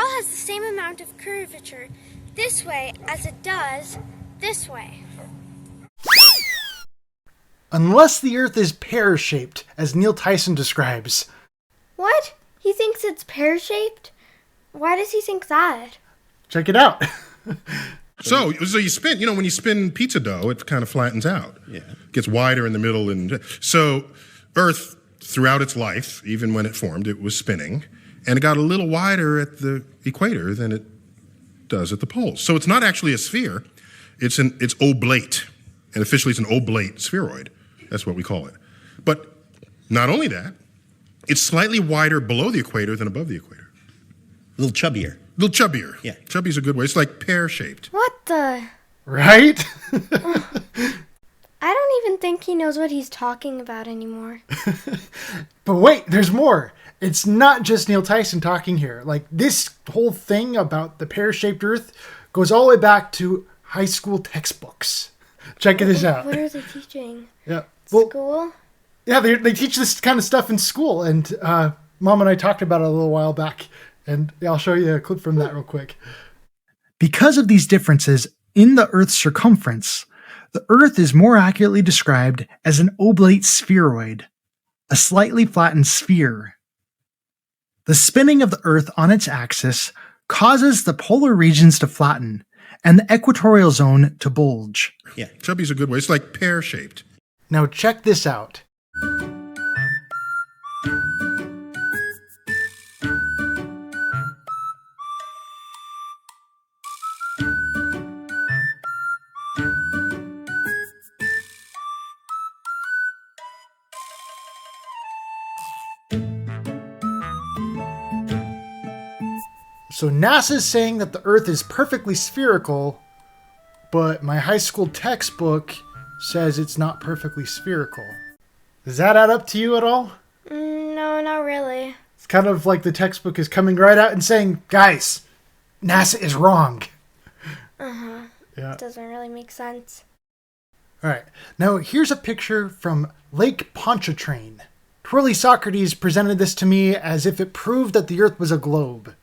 ball has the same amount of curvature this way as it does this way. Unless the Earth is pear-shaped, as Neil Tyson describes. What? He thinks it's pear-shaped? Why does he think that? Check it out. So you spin, when you spin pizza dough, it kind of flattens out. Yeah. Gets wider in the middle. And so Earth, throughout its life, even when it formed, it was spinning. And it got a little wider at the equator than it does at the poles. So it's not actually a sphere. It's oblate. And officially it's an oblate spheroid. That's what we call it. But not only that, it's slightly wider below the equator than above the equator. A little chubbier. A little chubbier. Yeah. Chubby's a good way. It's like pear-shaped. What the? Right? I don't even think he knows what he's talking about anymore. But wait, there's more. It's not just Neil Tyson talking here. Like, this whole thing about the pear-shaped Earth goes all the way back to high school textbooks. Check this out. What are they teaching? Yeah. Well, School? yeah, they teach this kind of stuff in school, and Mom and I talked about it a little while back, and I'll show you a clip from that real quick. Because of these differences in the Earth's circumference, the Earth is more accurately described as an oblate spheroid, a slightly flattened sphere. The spinning of the Earth on its axis causes the polar regions to flatten and the equatorial zone to bulge. Yeah. Chubby's a good way. It's like pear-shaped. Now check this out. So NASA's saying that the Earth is perfectly spherical, but my high school textbook says it's not perfectly spherical. Does that add up to you at all? No, not really. It's kind of like the textbook is coming right out and saying, guys, NASA is wrong. Uh-huh. Yeah. Doesn't really make sense. All right. Now, here's a picture from Lake Pontchartrain. TwirlySocrates presented this to me as if it proved that the Earth was a globe.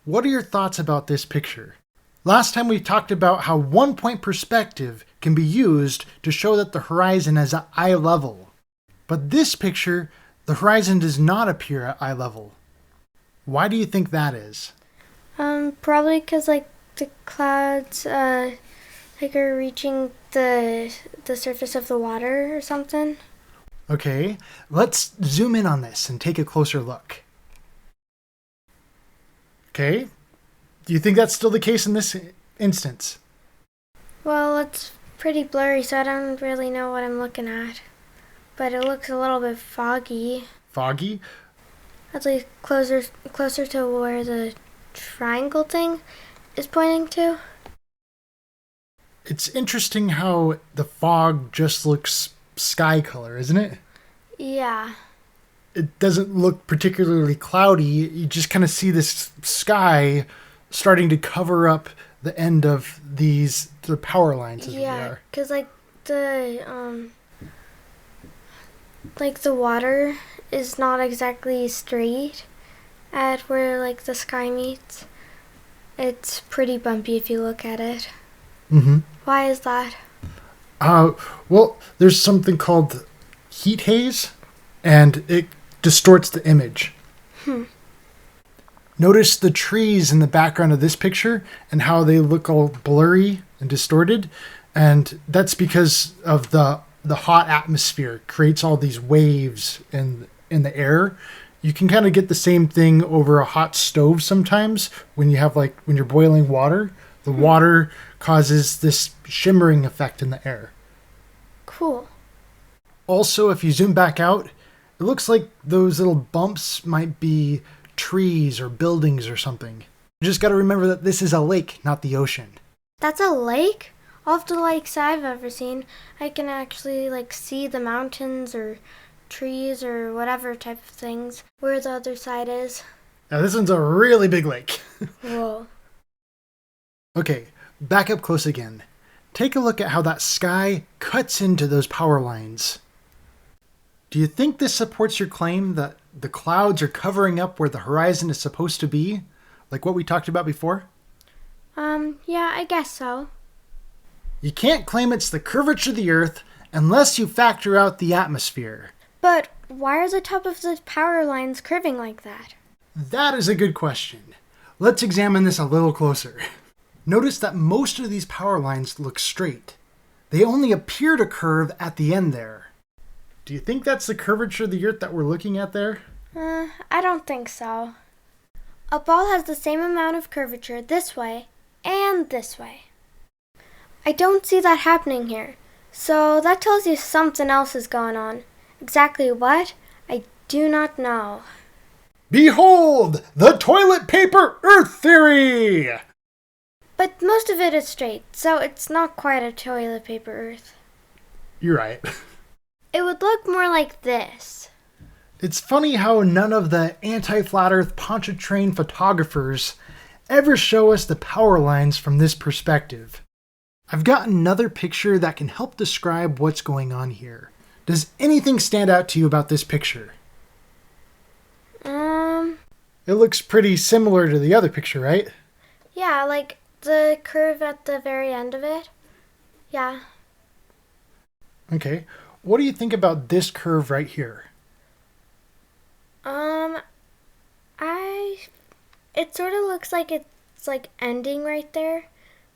What are your thoughts about this picture? Last time we talked about how one-point perspective can be used to show that the horizon is at eye level. But this picture, the horizon does not appear at eye level. Why do you think that is? Probably because, the clouds, are reaching the surface of the water or something. Okay, let's zoom in on this and take a closer look. Okay, do you think that's still the case in this instance? Well, it's pretty blurry, so I don't really know what I'm looking at. But it looks a little bit foggy. Foggy? At least closer to where the triangle thing is pointing to. It's interesting how the fog just looks sky color, isn't it? Yeah. It doesn't look particularly cloudy. You just kind of see this sky starting to cover up the end of the power lines as they Yeah, are. because the water is not exactly straight at where the sky meets. It's pretty bumpy if you look at it. Mm-hmm. Why is that? Well, there's something called heat haze, and it distorts the image. Notice the trees in the background of this picture and how they look all blurry and distorted, and that's because of the hot atmosphere creates all these waves in the air. You can kind of get the same thing over a hot stove sometimes when you have when you're boiling water. The water causes this shimmering effect in the air. Cool. Also, if you zoom back out, it looks like those little bumps might be trees or buildings or something. You just got to remember that this is a lake, not the ocean. That's a lake? All of the lakes I've ever seen, I can actually see the mountains or trees or whatever type of things where the other side is. Now this one's a really big lake. Whoa. Okay, back up close again. Take a look at how that sky cuts into those power lines. Do you think this supports your claim that the clouds are covering up where the horizon is supposed to be? like what we talked about before? Yeah, I guess so. You can't claim it's the curvature of the Earth unless you factor out the atmosphere. But why are the top of the power lines curving like that? That is a good question. Let's examine this a little closer. Notice that most of these power lines look straight. They only appear to curve at the end there. Do you think that's the curvature of the Earth that we're looking at there? I don't think so. A ball has the same amount of curvature this way and this way. I don't see that happening here, so that tells you something else is going on. Exactly what? I do not know. Behold, the toilet paper Earth theory! But most of it is straight, so it's not quite a toilet paper Earth. You're right. It would look more like this. It's funny how none of the anti-flat Earth Pontchartrain photographers ever show us the power lines from this perspective. I've got another picture that can help describe what's going on here. Does anything stand out to you about this picture? It looks pretty similar to the other picture, right? Yeah, like the curve at the very end of it. Yeah. Okay. What do you think about this curve right here? It sort of looks like it's like ending right there.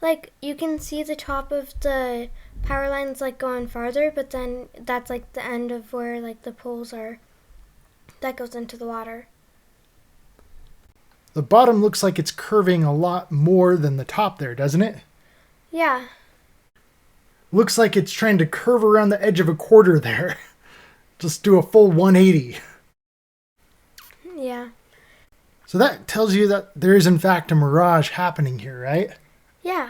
Like you can see the top of the power lines like going farther, but then that's like the end of where like the poles are. That goes into the water. The bottom looks like it's curving a lot more than the top there, doesn't it? Yeah. Looks like it's trying to curve around the edge of a quarter there. Just do a full 180. Yeah. So that tells you that there is in fact a mirage happening here, right? Yeah.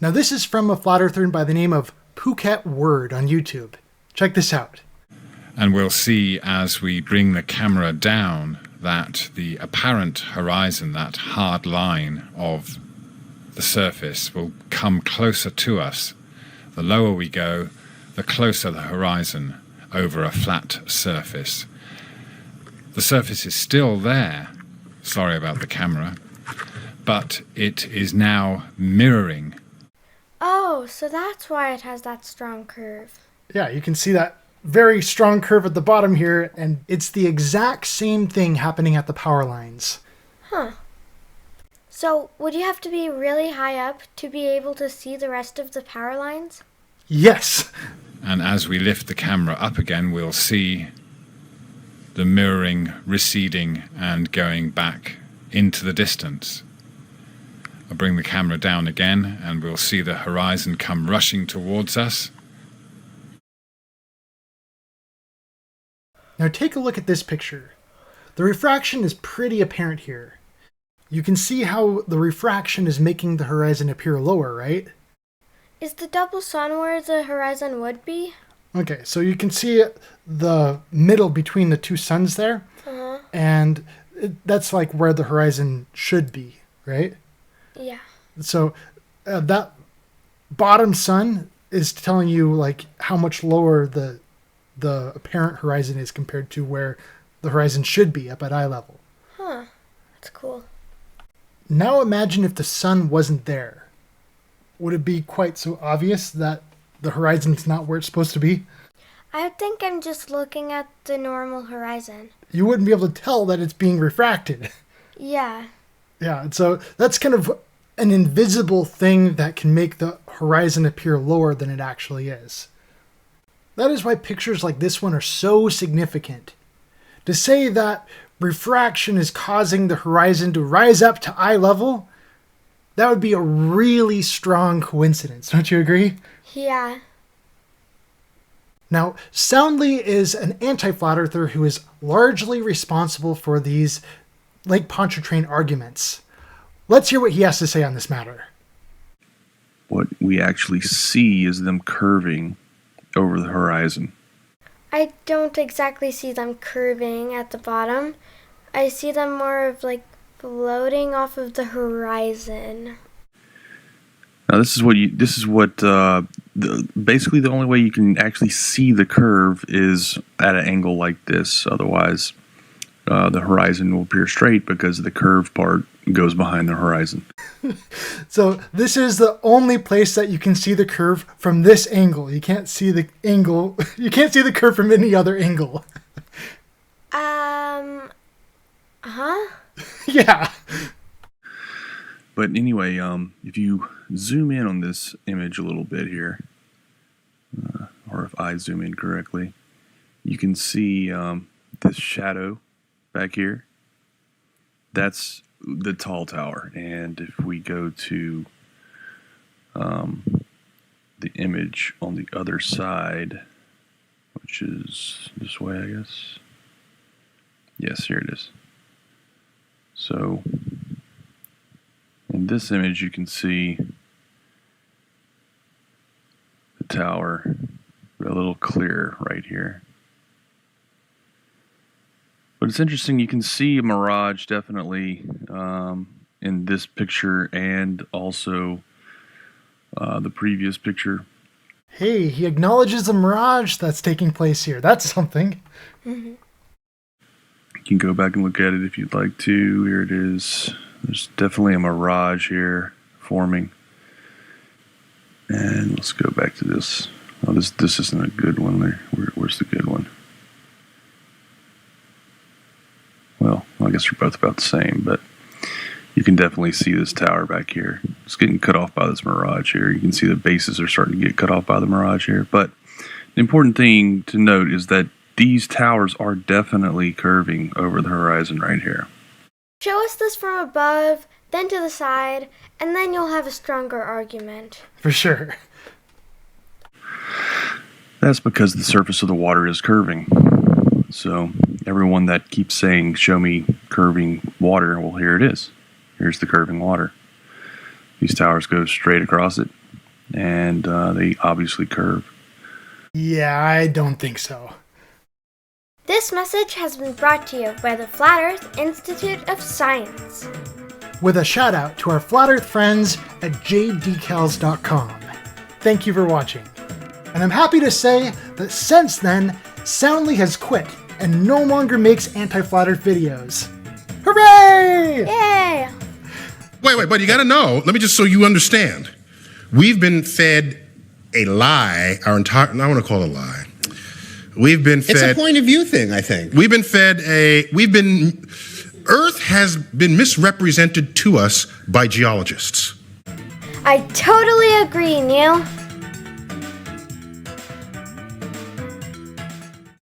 Now this is from a flat earther by the name of Phuket Word on YouTube. Check this out. And we'll see as we bring the camera down that the apparent horizon, that hard line of the surface, will come closer to us. The lower we go, the closer the horizon over a flat surface. The surface is still there. Sorry about the camera. But it is now mirroring. Oh, so that's why it has that strong curve. Yeah, you can see that very strong curve at the bottom here, and it's the exact same thing happening at the power lines. Huh. So, would you have to be really high up to be able to see the rest of the power lines? Yes! And as we lift the camera up again, we'll see the mirroring receding and going back into the distance. I'll bring the camera down again and we'll see the horizon come rushing towards us. Now take a look at this picture. The refraction is pretty apparent here. You can see how the refraction is making the horizon appear lower, right? Is the double sun where the horizon would be? Okay, so you can see the middle between the two suns there, and that's like where the horizon should be, right? Yeah. So that bottom sun is telling you like how much lower the apparent horizon is compared to where the horizon should be up at eye level. Huh. That's cool. Now imagine if the sun wasn't there. Would it be quite so obvious that the horizon's not where it's supposed to be? I think I'm just looking at the normal horizon. You wouldn't be able to tell that it's being refracted. Yeah. Yeah, so that's kind of an invisible thing that can make the horizon appear lower than it actually is. That is why pictures like this one are so significant. To say that refraction is causing the horizon to rise up to eye level, that would be a really strong coincidence, don't you agree? Yeah. Now, Soundly is an anti-flat earther who is largely responsible for these Lake Pontchartrain arguments. Let's hear what he has to say on this matter. What we actually see is them curving over the horizon. I don't exactly see them curving at the bottom. I see them more of like floating off of the horizon. Now basically the only way you can actually see the curve is at an angle like this. Otherwise, the horizon will appear straight because the curved part goes behind the horizon. So this is the only place that you can see the curve from this angle. You can't see the angle. You can't see the curve from any other angle. Yeah. But anyway, if you zoom in on this image a little bit here, or if I zoom in correctly, you can see this shadow back here. That's the tall tower. And if we go to the image on the other side, which is this way, I guess. Yes, here it is. So in this image, you can see the tower a little clearer right here. But it's interesting, you can see a mirage definitely in this picture and also the previous picture. Hey, he acknowledges a mirage that's taking place here. That's something. You can go back and look at it if you'd like to. Here it is. There's definitely a mirage here forming. And let's go back to this. Oh, this isn't a good one there. Where's the good one? Well, I guess they're both about the same, but you can definitely see this tower back here. It's getting cut off by this mirage here. You can see the bases are starting to get cut off by the mirage here. But the important thing to note is that these towers are definitely curving over the horizon right here. Show us this from above, then to the side, and then you'll have a stronger argument. For sure. That's because the surface of the water is curving. So everyone that keeps saying, show me curving water, well, here it is. Here's the curving water. These towers go straight across it, and they obviously curve. Yeah, I don't think so. This message has been brought to you by the Flat Earth Institute of Science. With a shout out to our Flat Earth friends at jadecals.com. Thank you for watching. And I'm happy to say that since then, Soundly has quit and no longer makes anti-Flat Earth videos. Hooray! Yay! Wait, but you gotta know, let me just so you understand. We've been fed a lie our entire, I want to call it a lie. We've been fed. It's a point of view thing, I think. Earth has been misrepresented to us by geologists. I totally agree, Neil.